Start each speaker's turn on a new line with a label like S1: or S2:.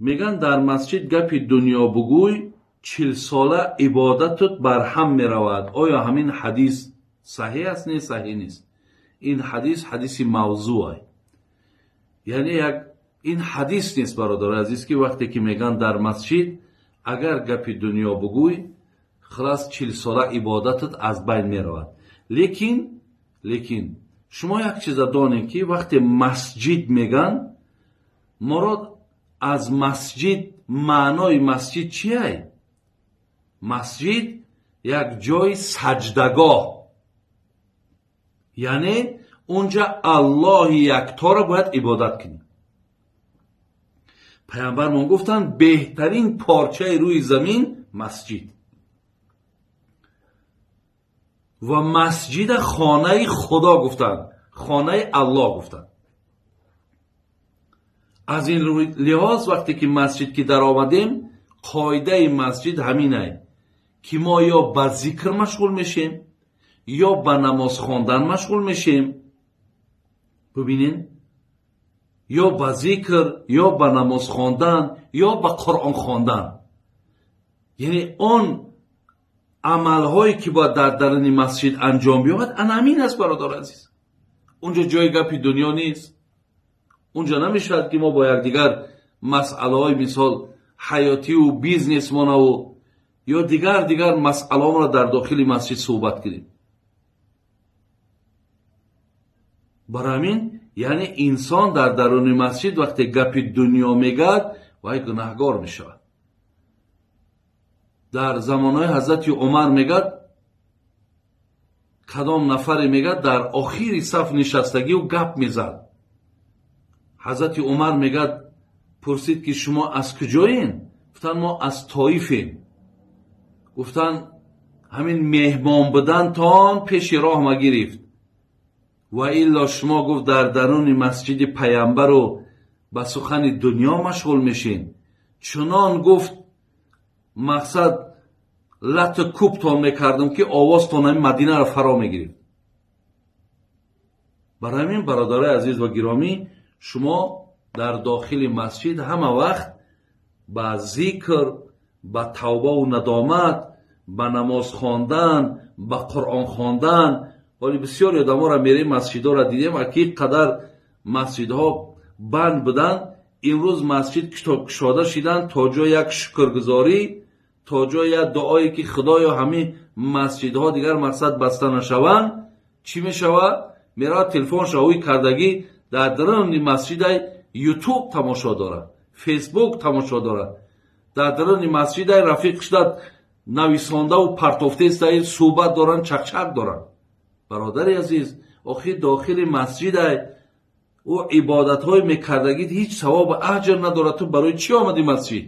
S1: میگن در مسجد گپی دنیا بگوی 40 ساله عبادتت برهم میرود. آیا همین حدیث صحیح است؟ نه صحیح نیست. این حدیث موضوع است. یعنی این حدیث نیست برادر عزیز که وقتی که میگن در مسجد اگر گپی دنیا بگوی خلاص 40 ساله عبادتت از بین میرود. لیکن شما یک چیز دانید که وقتی مسجد میگن مراد از مسجد، معنای مسجد چیه؟ مسجد یک جای سجدگاه، یعنی اونجا الله یکتا را باید عبادت کنیم. پیامبرمون گفتن بهترین پارچه روی زمین مسجد و مسجد خانه خدا گفتن، خانه الله گفتن. از این لحاظ وقتی که مسجد که در آمدیم قاعده مسجد همینه که ما یا به ذکر مشغول میشیم یا به نماز خواندن مشغول میشیم. ببینین، یا به ذکر یا به نماز خواندن یا به قرآن خواندن. یعنی اون عملهایی که باید در درون مسجد انجام بیاید همین است برادر عزیز. اونجا جای گپی دنیا نیست. اونجا نمیشد که ما با یکدیگر مسئله های مثال حیاتی و بیزنس و یا دیگر مسئله را در داخل مسجد صحبت کنیم. برای همین یعنی انسان در درون مسجد وقتی گپی دنیا میگد وای گناهگار میشود. در زمانهای حضرت عمر میگد کدام نفر میگد در آخری صف نشستگی و گپ میزد. حضرت عمر میگد پرسید که شما از کجایین؟ گفتن ما از طایفیم. گفتن همین مهمان بدن تان پیش راه ما گرفت و الا شما گفت در درون مسجد پیامبر رو به سخن دنیا مشغول میشین. چنان گفت مقصد لط کوب تان میکردم که آواز تان مدینه رو فرا میگیرید. برای همین برادر عزیز و گرامی شما در داخل مسجد همه وقت با ذکر، با توبه و ندامت، با نماز خواندن، با قرآن خواندن. ولی بسیاری آدم‌ها را میریم مسجدها را دیدیم که قدر مسجدها بند بدن. امروز مسجد کتاب کشاده شدن تا جای یک شکرگزاری، تا جای یک دعایی که خدایا همین مسجدها دیگر مقصد بسته نشوند. چی میشود؟ میره تلفن شوی کردگی در درون مسجد یوتیوب تماشا داره، فیسبوک تماشا داره. در درون مسجد رفیق شدت نویسنده و پرتافته است صحبت دارن، چکچک دارن. برادر عزیز آخر داخل مسجد او عبادت های میکردگی هیچ ثواب اجر نداره. تو برای چی آمدی مسجد؟